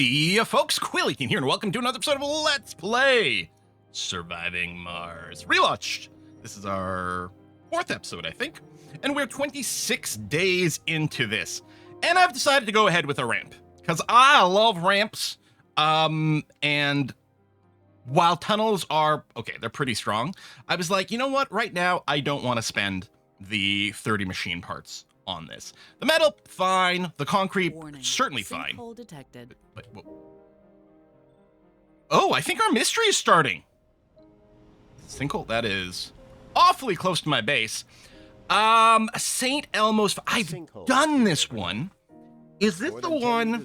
Yeah, folks, Quillian here, and welcome to another episode of Let's Play Surviving Mars Relaunched. This is our 4th episode, I think, and we're 26 days into this. And I've decided to go ahead with a ramp, because I love ramps, and while tunnels are, okay, they're pretty strong, I was like, you know what, right now, I don't want to spend the 30 machine parts on this. The metal, fine. The concrete, Warning. certainly fine. Sinkhole detected. But, oh, I think our mystery is starting. Sinkhole, that is awfully close to my base. St. Elmo's, I've done this one. Is this the one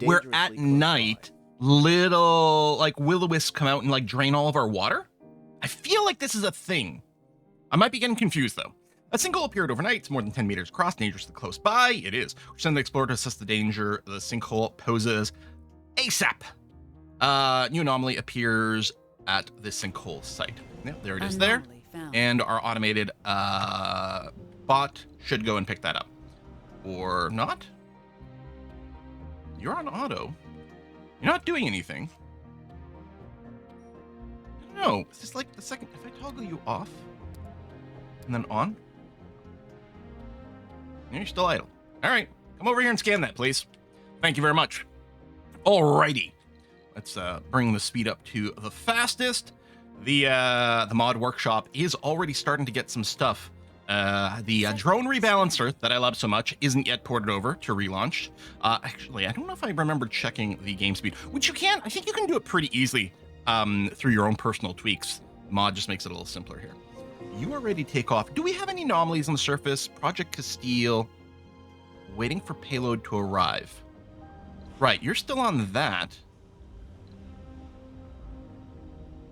where at night, little, like, will-o-wisps come out and, like, drain all of our water? I feel like this is a thing. I might be getting confused, though. A sinkhole appeared overnight. It's more than 10 meters across, dangerously close by. It is. We send the explorer to assess the danger the sinkhole poses ASAP. New anomaly appears at the sinkhole site. Yeah, there it is there. Found. And our automated bot should go and pick that up. Or not? You're on auto. You're not doing anything. I don't know. Is this like the second? If I toggle you off and then on? You're still idle. All right, come over here and scan that, please. Thank you very much. Alrighty, let's bring the speed up to the fastest. The mod workshop is already starting to get some stuff. The drone rebalancer that I love so much isn't yet ported over to relaunch. Actually, I don't know if I remember checking the game speed, which you can. I think you can do it pretty easily through your own personal tweaks. The mod just makes it a little simpler here. You are ready to take off. Do we have any anomalies on the surface? Project Castile, waiting for payload to arrive. Right, you're still on that.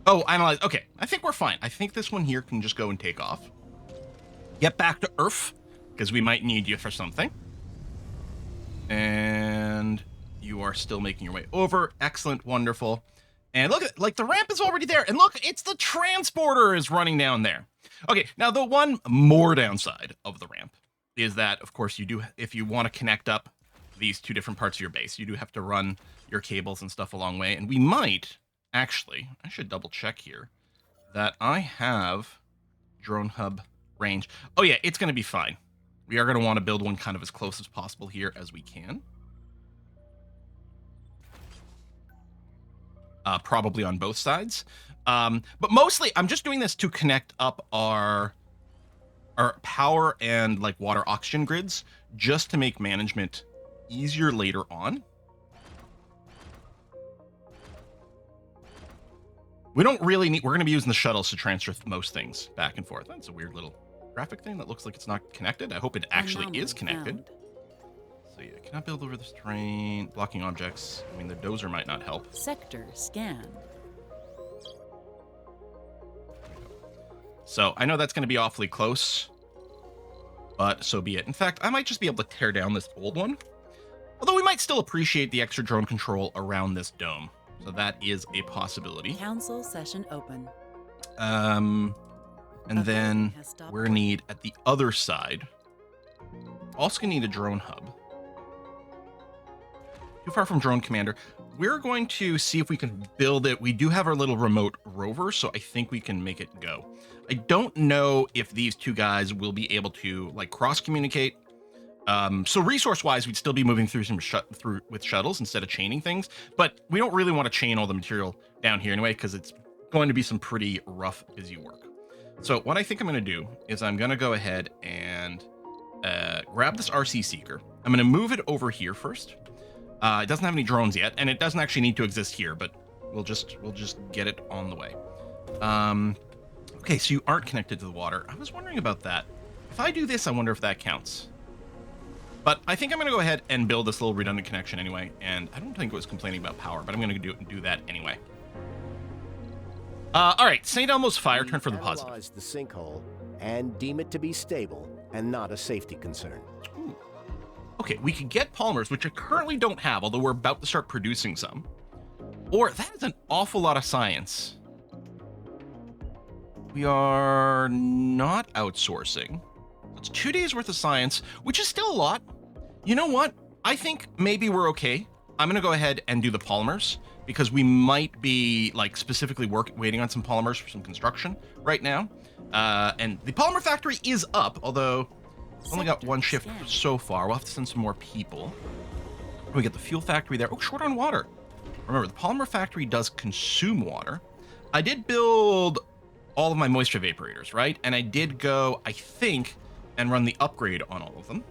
Oh, analyze. Okay, I think we're fine. I think this one here can just go and take off. Get back to Earth, because we might need you for something. And you are still making your way over. Excellent, wonderful. And look at, like, the ramp is already there. And look, it's the transporter is running down there. Okay, now the one more downside of the ramp is that, of course, you do, if you want to connect up these two different parts of your base, you do have to run your cables and stuff a long way. And we might, actually, I should double check here, that I have drone hub range. Oh yeah, it's going to be fine. We are going to want to build one kind of as close as possible here as we can. Probably on both sides. But mostly, I'm just doing this to connect up our power and like water oxygen grids, just to make management easier later on. We don't really need, we're going to be using the shuttles to transfer most things back and forth. That's a weird little graphic thing that looks like it's not connected. I hope it actually is connected. So yeah, cannot build over this terrain, blocking objects. I mean, the dozer might not help. Sector scanned. So I know that's going to be awfully close, but so be it. In fact, I might just be able to tear down this old one. Although we might still appreciate the extra drone control around this dome. So that is a possibility. Council session open. And then we're going to need, at the other side, also going to need a drone hub. Too far from drone commander. We're going to see if we can build it. We do have our little remote rover, so I think we can make it go. I don't know if these two guys will be able to like cross communicate. So resource wise, we'd still be moving through with shuttles instead of chaining things, but we don't really want to chain all the material down here anyway, because it's going to be some pretty rough, busy work. So what I think I'm going to do is I'm going to go ahead and grab this RC Seeker. I'm going to move it over here first. It doesn't have any drones yet, and it doesn't actually need to exist here, but we'll just get it on the way. Okay, so you aren't connected to the water. I was wondering about that. If I do this, I wonder if that counts. But I think I'm going to go ahead and build this little redundant connection anyway, and I don't think it was complaining about power, but I'm going to do that anyway. All right, St. Elmo's fire, turn for the positive. Analyze the sinkhole and deem it to be stable and not a safety concern. Ooh. Okay, we could get polymers, which I currently don't have, although we're about to start producing some. Or that is an awful lot of science. We are not outsourcing. It's 2 days worth of science, which is still a lot. You know what? I think maybe we're okay I'm going to go ahead and do the polymers because we might be like specifically waiting on some polymers for some construction right now. And the polymer factory is up, although it's only got one shift so far. We'll have to send some more people. We get the fuel factory there. Oh, short on water. Remember, the polymer factory does consume water. I did build all of my moisture evaporators, right? And I did go, I think, and run the upgrade on all of them.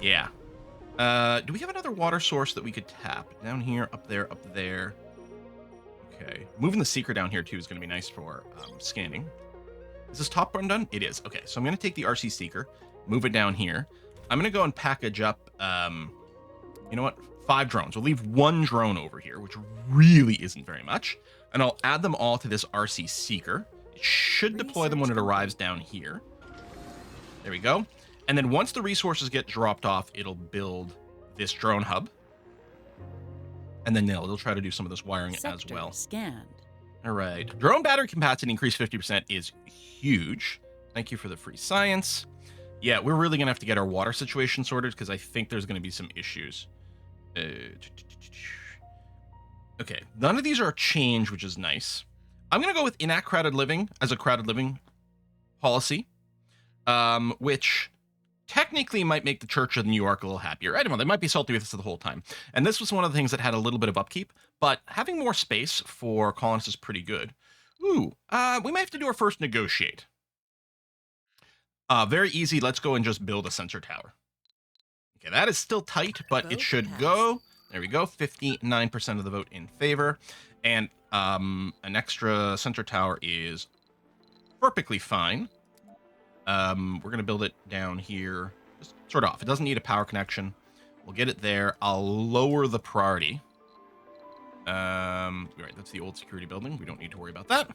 Yeah. Do we have another water source that we could tap? Down here, up there, up there. Okay. Moving the seeker down here, too, is going to be nice for scanning. Is this top run done? It is. Okay, so I'm going to take the RC seeker, move it down here. I'm going to go and package up, you know what? 5 drones. We'll leave 1 drone over here, which really isn't very much. And I'll add them all to this RC seeker. It should deploy them when it arrives down here. There we go. And then once the resources get dropped off, it'll build this drone hub. And then they'll try to do some of this wiring as well. Scanned. All right. Drone battery capacity increased 50% is huge. Thank you for the free science. Yeah, we're really going to have to get our water situation sorted because I think there's going to be some issues. Okay, none of these are changed, which is nice. I'm going to go with enact crowded living as a crowded living policy, which technically might make the Church of New York a little happier. I don't know, they might be salty with us the whole time. And this was one of the things that had a little bit of upkeep, but having more space for colonists is pretty good. Ooh, we might have to do our first negotiate. Very easy, let's go and just build a sensor tower. Okay, that is still tight, but it should go. There we go, 59% of the vote in favor. And an extra sensor tower is perfectly fine. We're going to build it down here, just sort of off. It doesn't need a power connection. We'll get it there. I'll lower the priority. Right, that's the old security building. We don't need to worry about that.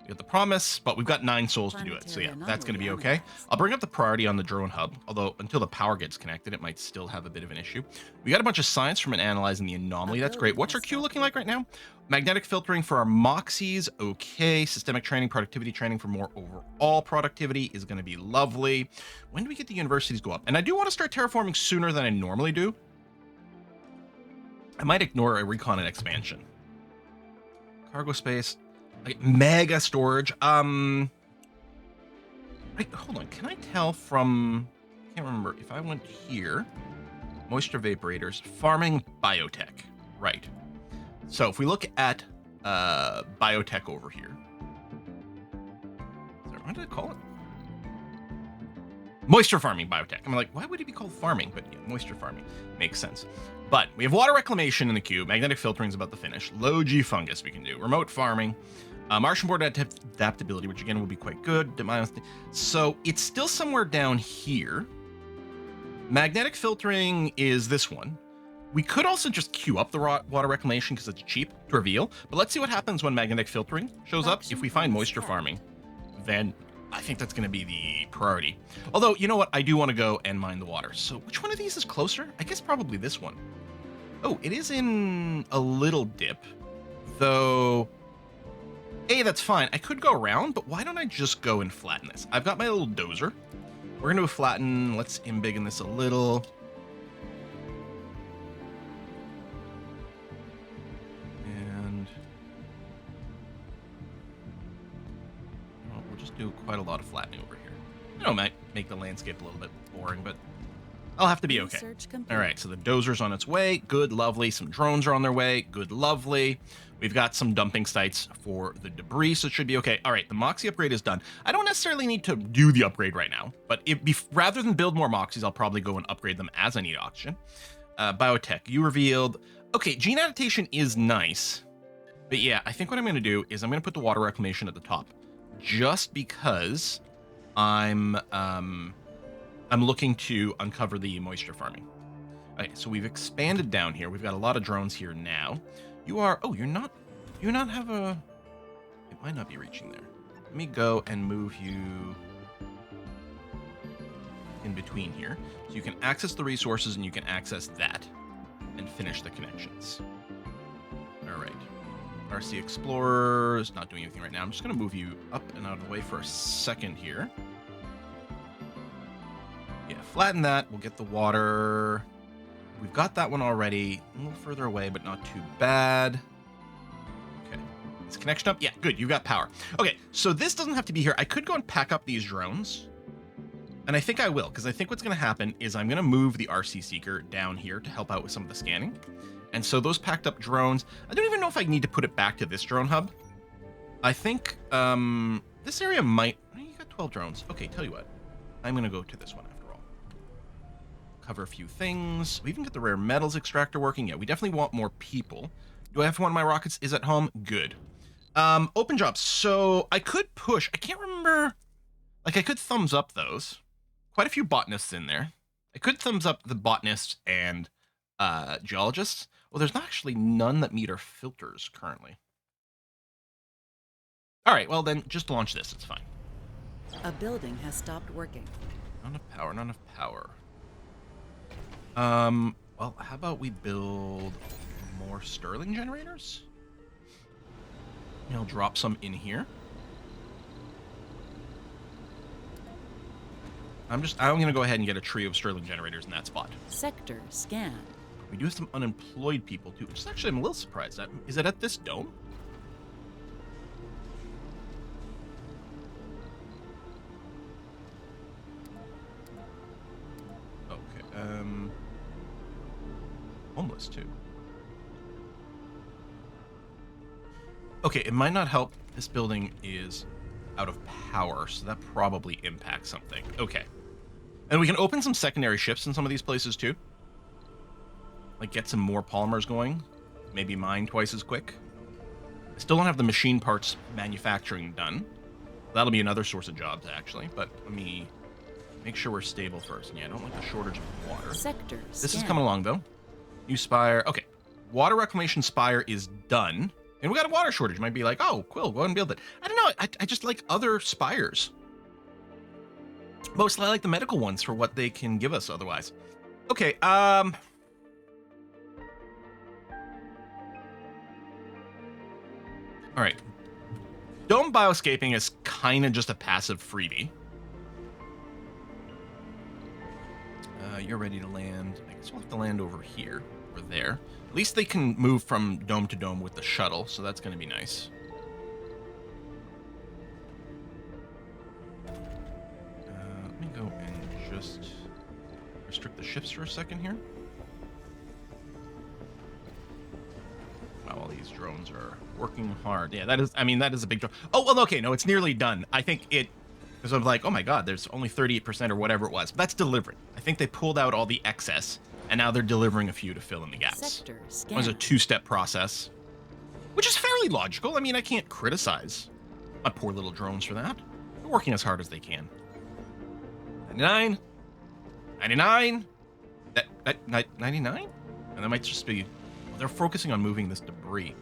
We got the promise, but we've got 9 souls to do it. So yeah, that's going to be okay. I'll bring up the priority on the drone hub, although until the power gets connected, it might still have a bit of an issue. We got a bunch of science from analyzing the anomaly. That's great. What's our queue looking like right now? Magnetic filtering for our Moxies. Okay. Systemic training, productivity training for more overall productivity is going to be lovely. When do we get the universities go up? And I do want to start terraforming sooner than I normally do. I might ignore a recon and expansion. Cargo space. Like mega storage. Hold on. Can I tell from? I can't remember if I went here. Moisture evaporators, farming, biotech. Right. So if we look at biotech over here, sorry, what did I call it? Moisture farming biotech. I'm like, why would it be called farming? But yeah, moisture farming makes sense. But we have water reclamation in the queue. Magnetic filtering is about to finish. Low G fungus we can do. Remote farming. Martian board adaptability, which again will be quite good. So it's still somewhere down here. Magnetic filtering is this one. We could also just queue up the water reclamation because it's cheap to reveal. But let's see what happens when magnetic filtering shows up. If we find moisture farming, then I think that's going to be the priority. Although, you know what? I do want to go and mine the water. So which one of these is closer? I guess probably this one. Oh, it is in a little dip. Though, that's fine. I could go around, but why don't I just go and flatten this? I've got my little dozer. We're going to flatten. Let's embiggen this a little. And we'll just do quite a lot of flattening over here. I know it might make the landscape a little bit boring, but I'll have to be okay. All right, so the dozer's on its way. Good, lovely. Some drones are on their way. Good, lovely. We've got some dumping sites for the debris, so it should be okay. All right, the Moxie upgrade is done. I don't necessarily need to do the upgrade right now, but rather than build more Moxies, I'll probably go and upgrade them as I need oxygen. Biotech, you revealed. Okay, gene adaptation is nice, but yeah, I think what I'm going to do is I'm going to put the water reclamation at the top, just because I'm looking to uncover the moisture farming. Okay, so we've expanded down here. We've got a lot of drones here now. You are, you're not have a, it might not be reaching there. Let me go and move you in between here. So you can access the resources and you can access that and finish the connections. All right. RC Explorer is not doing anything right now. I'm just going to move you up and out of the way for a second here. Yeah, flatten that. We'll get the water we've got that one already. A little further away, but not too bad. Okay. Is connection up? Yeah, good. You got power. Okay, so this doesn't have to be here. I could go and pack up these drones. And I think I will, because I think what's going to happen is I'm going to move the RC Seeker down here to help out with some of the scanning. And so those packed up drones, I don't even know if I need to put it back to this drone hub. I think this area might... Oh, you got 12 drones. Okay, tell you what. I'm going to go to this one after all. Cover a few things. We even get the rare metals extractor working. Yeah, we definitely want more people. Do I have one of my rockets is at home? Good. Open jobs. So I could push. I can't remember. Like, I could thumbs up those. Quite a few botanists in there. I could thumbs up the botanists and geologists. Well, there's actually none that meet our filters currently. All right, well then, just launch this. It's fine. A building has stopped working. Not enough power, not enough power. Well, how about we build more Stirling generators? I'll drop some in here. I'm gonna go ahead and get a trio of Stirling generators in that spot. Sector scan. We do have some unemployed people too, which is actually I'm a little surprised at. Is it at this dome? Okay, homeless too. Okay, it might not help. This building is out of power, so that probably impacts something. Okay. And we can open some secondary ships in some of these places too. Like get some more polymers going. Maybe mine twice as quick. I still don't have the machine parts manufacturing done. That'll be another source of jobs actually, but let me make sure we're stable first. Yeah, I don't like the shortage of water. Sector This scan. is coming along though. New spire. Okay. Water reclamation spire is done. And we got a water shortage. Might be like, oh, cool, go ahead and build it. I don't know. I just like other spires. Mostly I like the medical ones for what they can give us otherwise. Okay, all right. Dome bioscaping is kind of just a passive freebie. You're ready to land. I guess we'll have to land over here or there. At least they can move from dome to dome with the shuttle, so that's going to be nice. Let me go and just restrict the shifts for a second here. Wow, all these drones are working hard. Yeah, that is a big drone. Oh, well, okay, no, it's nearly done. I think it was sort of like, oh my god, there's only 38% or whatever it was. But that's delivered. I think they pulled out all the excess, and now they're delivering a few to fill in the gaps. Sector scan. It was a two-step process, which is fairly logical. I mean, I can't criticize my poor little drones for that. They're working as hard as they can. 99, 99, 99, and that might just be. They're focusing on moving this debris.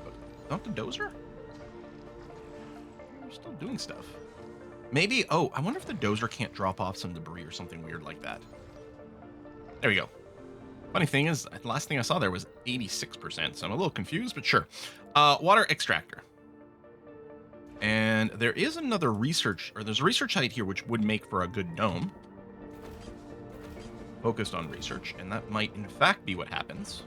But not the dozer? They're still doing stuff. Maybe. Oh, I wonder if the dozer can't drop off some debris or something weird like that. There we go. Funny thing is, the last thing I saw there was 86%, so I'm a little confused, but sure. Water extractor. And there is another there's a research site here which would make for a good dome. Focused on research, and that might in fact be what happens.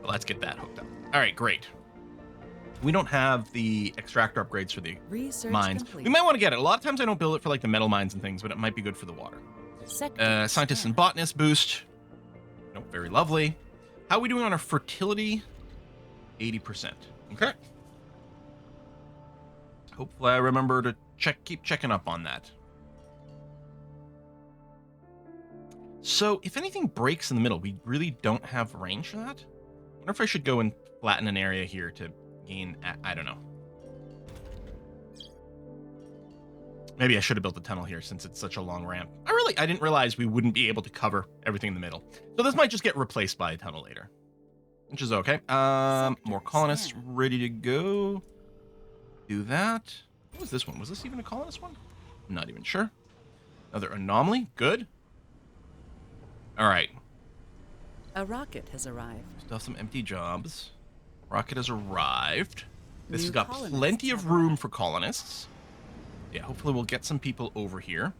But let's get that hooked up. All right, great. We don't have the extractor upgrades for the Research mines. complete. We might want to get it. A lot of times I don't build it for like the metal mines and things, but it might be good for the water. Sector Scientists scan. and botanists boost. Nope, very lovely. How are we doing on our fertility? 80%. Okay. Hopefully I remember to keep checking up on that. So if anything breaks in the middle, we really don't have range for that. I wonder if I should go and flatten an area here to gain, I don't know. Maybe I should have built a tunnel here since it's such a long ramp. I didn't realize we wouldn't be able to cover everything in the middle. So this might just get replaced by a tunnel later, which is okay. More colonists scan. ready to go. Do that. What was this one? Was this even a colonist one? I'm not even sure. Another anomaly. Good. All right. A rocket has arrived. Still have some empty jobs. Rocket has arrived. This New has got colonists plenty of have room arrived. for colonists. Yeah, hopefully we'll get some people over here.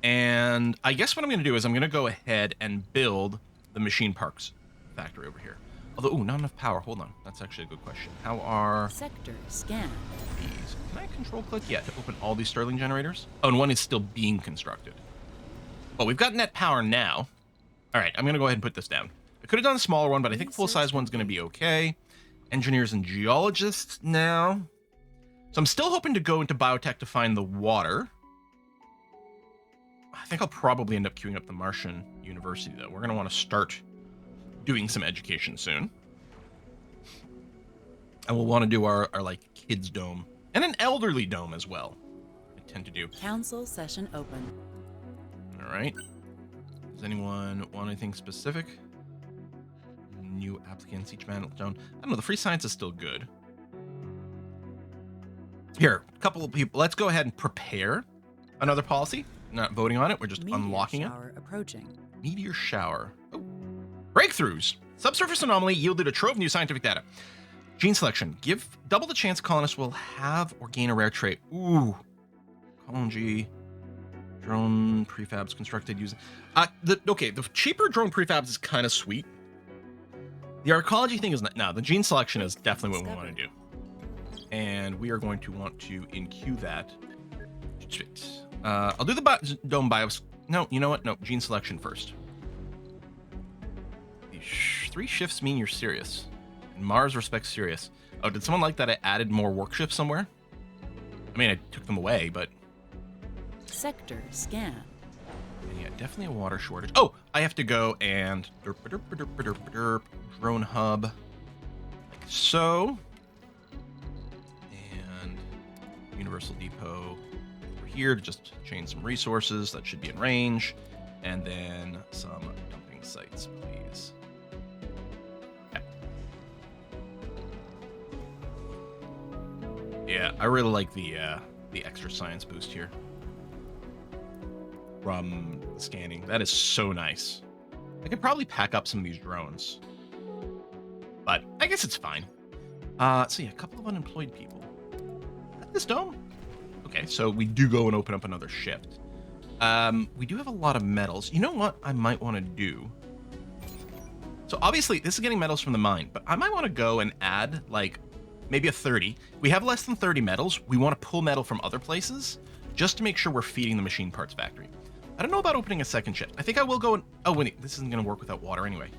And I guess what I'm going to do is I'm going to go ahead and build the machine parks factory over here. Although, ooh, not enough power. Hold on. That's actually a good question. How are Sector scan. these? Can I control click? Yeah, to open all these Stirling generators. Oh, and one is still being constructed. Well, we've got net power now. All right, I'm going to go ahead and put this down. I could have done a smaller one, but I think a full-size one's going to be okay. Engineers and geologists now. So I'm still hoping to go into biotech to find the water. I think I'll probably end up queuing up the Martian University, though. We're going to want to start doing some education soon. And we'll want to do our like, kids' dome. And an elderly dome as well. I tend to do. Council session open. All right. Does anyone want anything specific? New applicants, each man zone. I don't know, the free science is still good. Here, a couple of people. Let's go ahead and prepare another policy. Not voting on it, we're just unlocking it. Approaching. Meteor shower. Oh. Breakthroughs. Subsurface anomaly yielded a trove of new scientific data. Gene selection. Give double the chance colonists will have or gain a rare trait. Ooh. Colony. Drone prefabs constructed using. The cheaper drone prefabs is kind of sweet. The arcology thing is not. No, the gene selection is definitely what we want to do. And we are going to want to enqueue that. I'll do the dome bios. No, you know what? No, gene selection first. These 3 shifts mean you're serious. And Mars respects serious. Oh, did someone like that I added more work shifts somewhere? I mean, I took them away, but... Sector scan. Yeah, definitely a water shortage. Oh, I have to go and... Drone hub. Like so. And Universal Depot over here to just chain some resources. That should be in range. And then some dumping sites, please. Okay. Yeah, I really like the extra science boost here from scanning. That is so nice. I could probably pack up some of these drones, but I guess it's fine. So yeah, a couple of unemployed people. At this dome. Okay, so we do go and open up another shift. We do have a lot of metals. You know what I might want to do? So obviously this is getting metals from the mine, but I might want to go and add like maybe a 30. We have less than 30 metals. We want to pull metal from other places just to make sure we're feeding the machine parts factory. I don't know about opening a second shift. I think I will go and... Oh, wait, this isn't going to work without water anyway.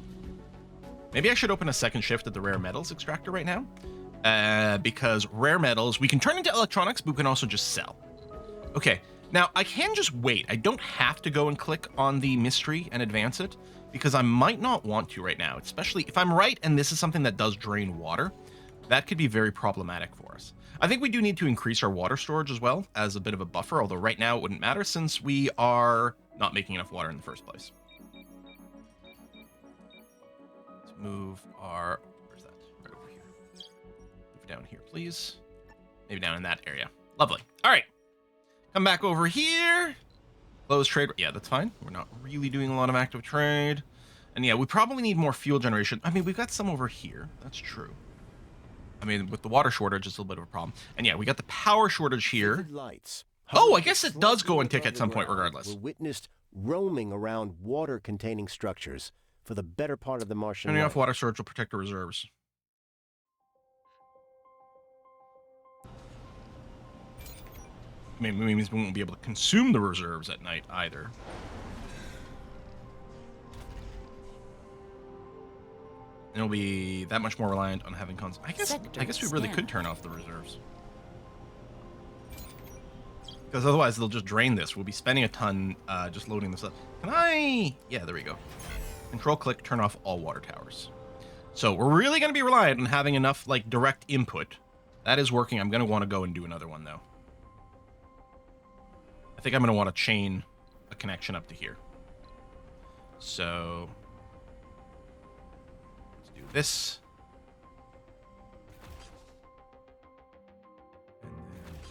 Maybe I should open a second shift at the rare metals extractor right now. Because rare metals, we can turn into electronics, but we can also just sell. Okay, now I can just wait. I don't have to go and click on the mystery and advance it, because I might not want to right now, especially if I'm right and this is something that does drain water. That could be very problematic for us. I think we do need to increase our water storage as well as a bit of a buffer, although right now it wouldn't matter since we are not making enough water in the first place. Let's move our... Where's that? Right over here. Move down here, please. Maybe down in that area. Lovely. All right. Come back over here. Close trade. Yeah, that's fine. We're not really doing a lot of active trade. And yeah, we probably need more fuel generation. I mean, we've got some over here. That's true. I mean, with the water shortage, it's a little bit of a problem. And yeah, we got the power shortage here. Lights. Oh, I guess it does go and tick at some point regardless. Were witnessed roaming around water-containing structures for the better part of the Martian Turning night. off water storage will protect the reserves. I mean, it means we won't be able to consume the reserves at night either. And it'll be that much more reliant on having cons. I guess we really could turn off the reserves. Because otherwise they'll just drain this. We'll be spending a ton just loading this up. Can I? Yeah, there we go. Control click, turn off all water towers. So we're really going to be reliant on having enough like direct input. That is working. I'm going to want to go and do another one though. I think I'm going to want to chain a connection up to here. So let's do this.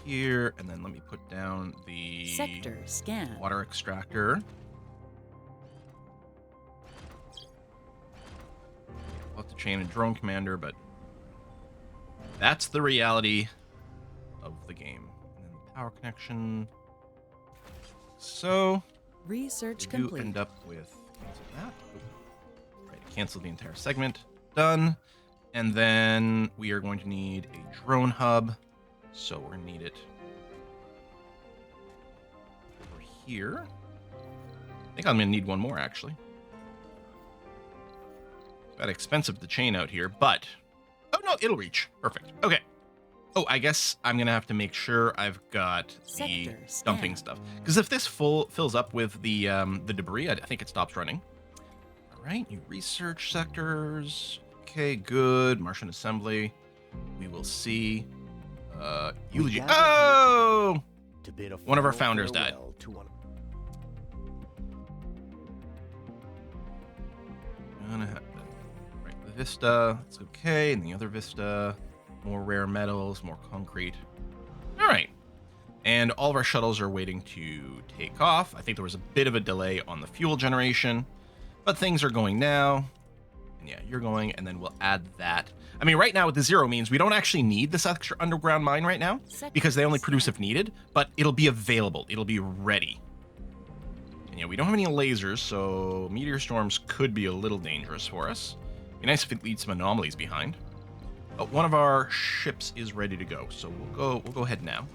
Here, and then let me put down the sector scan water extractor. I'll have to chain a drone commander, but that's the reality of the game. And then the power connection. So Research We do complete. end up with cancel that. Oh, right, cancel the entire segment. Done. And then we are going to need a drone hub. So we're going to need it over here. I think I'm going to need one more, actually. It's about expensive to chain out here, but... Oh, no, it'll reach. Perfect. Okay. Oh, I guess I'm going to have to make sure I've got the Sector scan. dumping stuff. Because if this fills up with the debris, I think it stops running. All right, new research sectors. Okay, good. Martian assembly. We will see. Eulogy. gather here Oh! To bid a One of our final founders died. farewell to one. Gonna have that. Right, the Vista. It's okay. And the other Vista. More rare metals, more concrete. All right. And all of our shuttles are waiting to take off. I think there was a bit of a delay on the fuel generation, but things are going now. And yeah, you're going, and then we'll add that. I mean, right now with the 0 means we don't actually need this extra underground mine right now because they only produce if needed, but it'll be available. It'll be ready. And yeah, we don't have any lasers, so meteor storms could be a little dangerous for us. Be nice if it leaves some anomalies behind. But one of our ships is ready to go, so we'll go ahead now.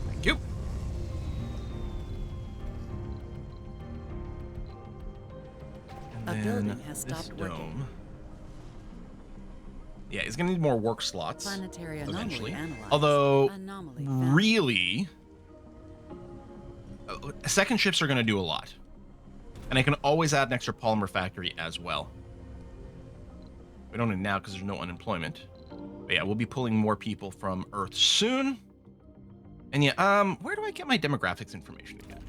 Thank you. And A then building has this stopped working. dome. Yeah, it's gonna need more work slots Planetary anomaly eventually. analyzed. Although, Anomaly found. really, second ships are gonna do a lot, and I can always add an extra polymer factory as well. We don't need now because there's no unemployment. But yeah, we'll be pulling more people from Earth soon. And yeah, where do I get my demographics information again?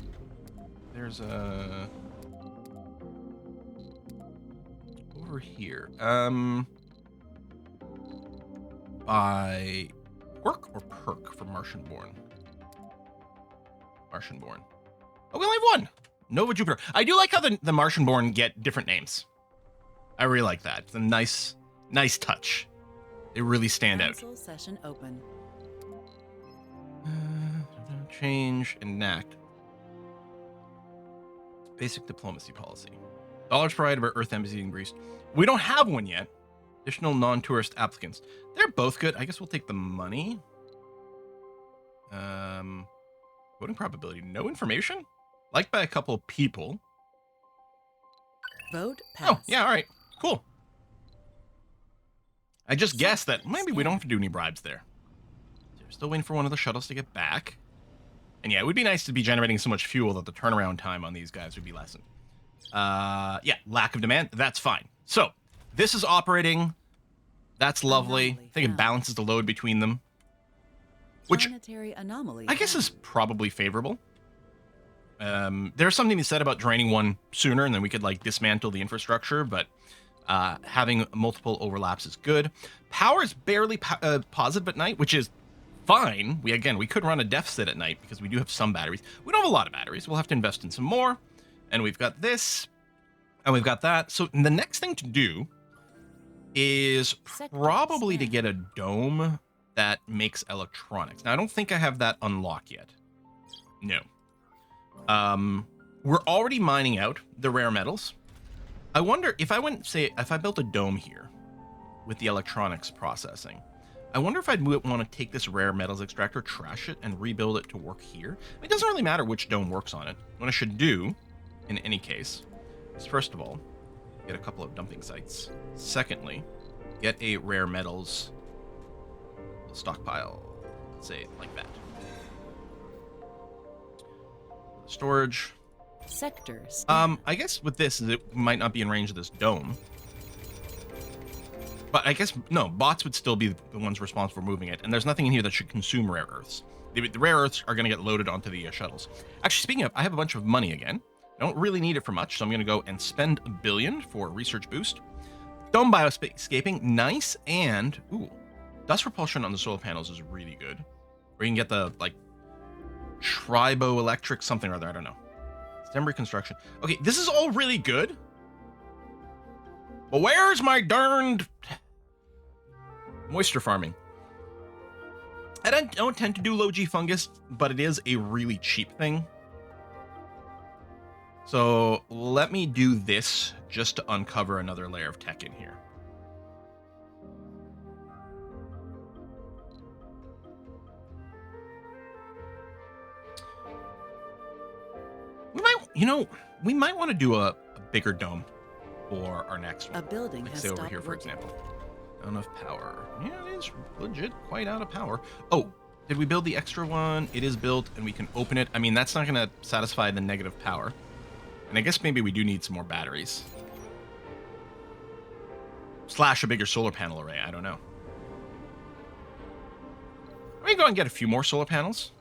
There's a over here. By work or perk for Martian-born? Martian-born. Oh, we only have one. Nova Jupiter. I do like how the Martian-born get different names. I really like that. It's a nice touch. They really stand out. Council session open. Change, enact. Basic diplomacy policy. Dollars provided by Earth Embassy in Greece. We don't have one yet. Additional non-tourist applicants. They're both good. I guess we'll take the money. Voting probability. No information? Liked by a couple of people. Vote passed. Oh, yeah, all right. Cool. I just guessed that maybe we don't have to do any bribes there. So we're still waiting for one of the shuttles to get back. And yeah, it would be nice to be generating so much fuel that the turnaround time on these guys would be lessened. Yeah, lack of demand. That's fine. So this is operating. That's lovely. I think it balances the load between them, which Planetary anomaly I guess found. is probably favorable. There's something to be said about draining one sooner, and then we could like dismantle the infrastructure, but having multiple overlaps is good. Power is barely positive at night, which is fine. We could run a deficit at night because we do have some batteries. We don't have a lot of batteries. We'll have to invest in some more. And we've got this, and we've got that. So the next thing to do is probably to get a dome that makes electronics. Now, I don't think I have that unlocked yet. No. We're already mining out the rare metals. I wonder if if I built a dome here with the electronics processing, I wonder if I'd want to take this rare metals extractor, trash it, and rebuild it to work here. It doesn't really matter which dome works on it. What I should do, in any case, is first of all, get a couple of dumping sites. Secondly, get a rare metals stockpile, say like that. Storage. Sectors. I guess with this, it might not be in range of this dome. But I guess, no, bots would still be the ones responsible for moving it. And there's nothing in here that should consume rare earths. The rare earths are going to get loaded onto the shuttles. Actually, speaking of, I have a bunch of money again. I don't really need it for much, so I'm going to go and spend $1 billion for a research boost. Dome bioscaping, nice. And, ooh, dust repulsion on the solar panels is really good. Or you can get the, like, triboelectric something or other, I don't know. Stem construction. Okay, this is all really good. But where's my darned moisture farming? don't tend to do low G fungus, but it is a really cheap thing. So let me do this just to uncover another layer of tech in here. We might want to do a bigger dome for our next one. A building Like has say over stopped here, for working. example. Not enough power. Yeah, it is legit quite out of power. Oh, did we build the extra one? It is built and we can open it. I mean, that's not going to satisfy the negative power. And I guess maybe we do need some more batteries. Slash a bigger solar panel array. I don't know. Let me go and get a few more solar panels.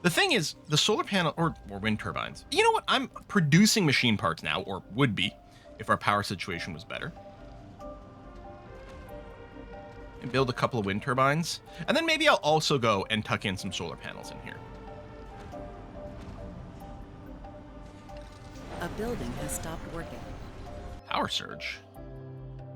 The thing is, the solar panel, or wind turbines. You know what? I'm producing machine parts now, or would be, if our power situation was better. And build a couple of wind turbines. And then maybe I'll also go and tuck in some solar panels in here. A building has stopped working. Power surge.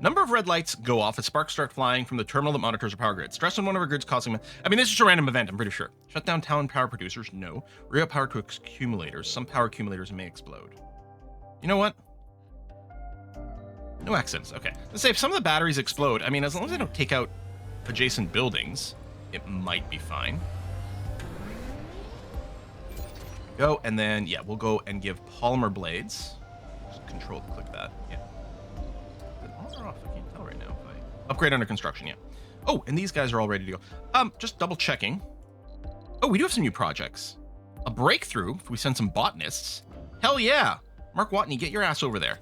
Number of red lights go off as sparks start flying from the terminal that monitors our power grid. Stress on one of our grids causing... I mean, this is just a random event, I'm pretty sure. Shut down town power producers? No. Reroute power to accumulators. Some power accumulators may explode. You know what? No accidents. Okay. Let's say if some of the batteries explode, I mean, as long as they don't take out adjacent buildings, it might be fine. Go, and then, yeah, we'll go and give polymer blades. Just control-click that. Yeah. Off. I can't tell right now. Upgrade under construction, yeah. Oh, and these guys are all ready to go. Just double checking. Oh, we do have some new projects. A breakthrough if we send some botanists. Hell yeah. Mark Watney, get your ass over there.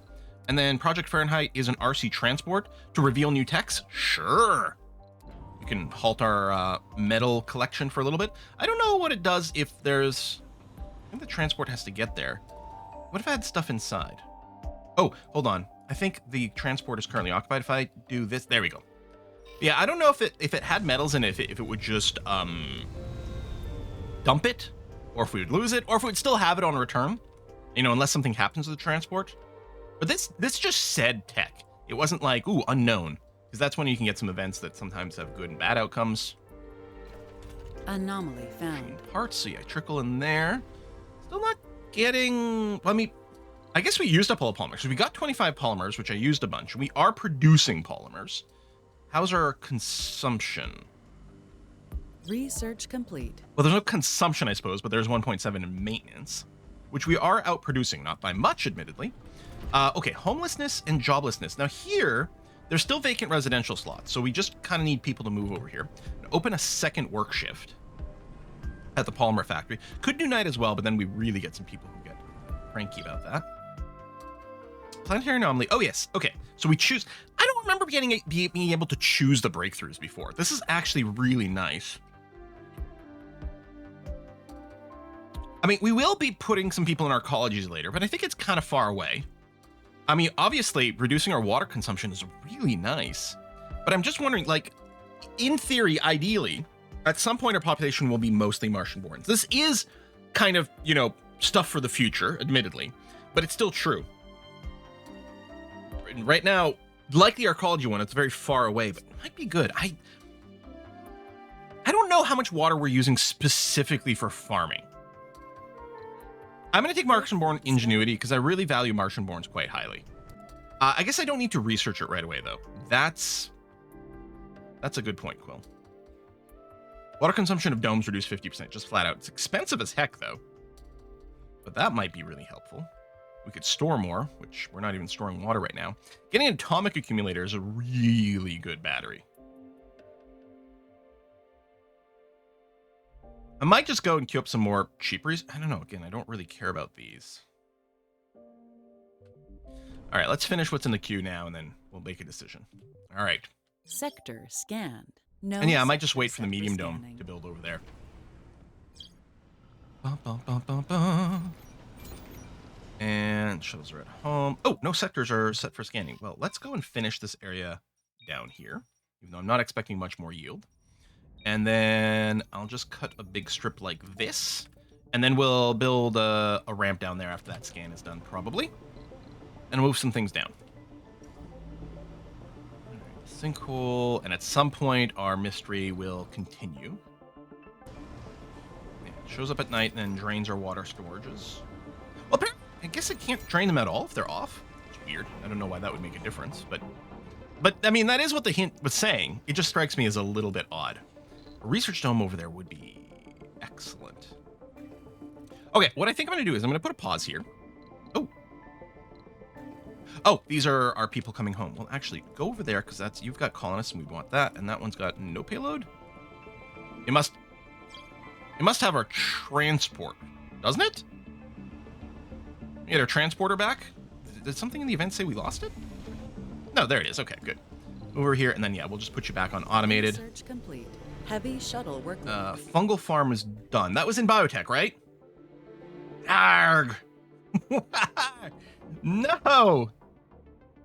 And then Project Fahrenheit is an RC transport to reveal new techs. Sure. We can halt our metal collection for a little bit. I don't know what it does if there's... I think the transport has to get there. What if I had stuff inside? Oh, hold on. I think the transport is currently occupied. If I do this, there we go. Yeah, I don't know if it had metals in it, if it would just dump it, or if we would lose it, or if we'd still have it on return. You know, unless something happens to the transport. But this just said tech. It wasn't like, ooh, unknown, because that's when you can get some events that sometimes have good and bad outcomes. Anomaly found. Parts, so yeah, trickle in there. Still not getting. Well, I mean, I guess we used up all the polymers. So we got 25 polymers, which I used a bunch. We are producing polymers. How's our consumption? Research complete. Well, there's no consumption, I suppose, but there's 1.7 in maintenance, which we are out producing, not by much, admittedly. Okay, homelessness and joblessness. Now here, there's still vacant residential slots, so we just kind of need people to move over here. Open a second work shift at the polymer factory. Could do night as well, but then we really get some people who get cranky about that. Planetary anomaly. Oh, yes. Okay. So we choose. I don't remember being able to choose the breakthroughs before. This is actually really nice. I mean, we will be putting some people in our colleges later, but I think it's kind of far away. I mean, obviously, reducing our water consumption is really nice. But I'm just wondering, like, in theory, ideally, at some point our population will be mostly Martian-born. This is kind of, you know, stuff for the future, admittedly, but it's still true. Right now, like the arcology one, it's very far away, but it might be good. I don't know how much water we're using specifically for farming. I'm going to take Martian-born ingenuity because I really value Martian-borns quite highly. I guess I don't need to research it right away, though. That's a good point, Quill. Water consumption of domes reduced 50%, just flat out. It's expensive as heck, though. But that might be really helpful. We could store more, which we're not even storing water right now. Getting an atomic accumulator is a really good battery. I might just go and queue up some more cheaperies. I don't know. Again, I don't really care about these. All right, let's finish what's in the queue now, and then we'll make a decision. All right. Sector scanned. No. And yeah, I might just wait for the sector medium scanning. dome to build over there. Bum, bum, bum, bum, bum. And shuttles are at home. Oh, no sectors are set for scanning. Well, let's go and finish this area down here, even though I'm not expecting much more yield. And then I'll just cut a big strip like this, and then we'll build a ramp down there after that scan is done, probably, and move some things down. Sinkhole, and at some point our mystery will continue. Shows up at night and then drains our water storages. Well, apparently, I guess it can't drain them at all if they're off. It's weird. I don't know why that would make a difference, but I mean, that is what the hint was saying. It just strikes me as a little bit odd. A research dome over there would be excellent. Okay, what I think I'm going to do is I'm going to put a pause here. Oh, these are our people coming home. Well, actually, go over there because you've got colonists and we want that, and that one's got no payload. It must have our transport, doesn't it? Get our transporter back. Did something in the event say we lost it? No, there it is. Okay, good. Over here, and then yeah, we'll just put you back on automated. Research complete. Heavy shuttle workload. Fungal farm is done. That was in biotech, right? Arg! No!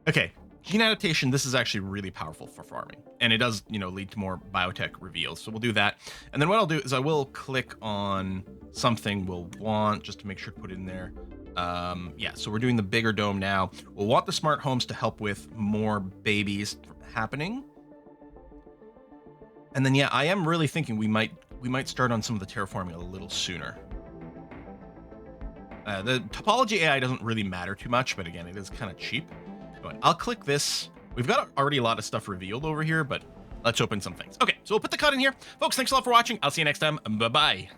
Okay, gene adaptation, this is actually really powerful for farming. And it does, lead to more biotech reveals. So we'll do that. And then what I'll do is I will click on something we'll want just to make sure to put it in there. Yeah, so we're doing the bigger dome now. We'll want the smart homes to help with more babies happening. And then, yeah, I am really thinking we might start on some of the terraforming a little sooner. The topology AI doesn't really matter too much, but again, it is kind of cheap. But I'll click this. We've got already a lot of stuff revealed over here, but let's open some things. Okay, so we'll put the cut in here. Folks, thanks a lot for watching. I'll see you next time. Bye-bye.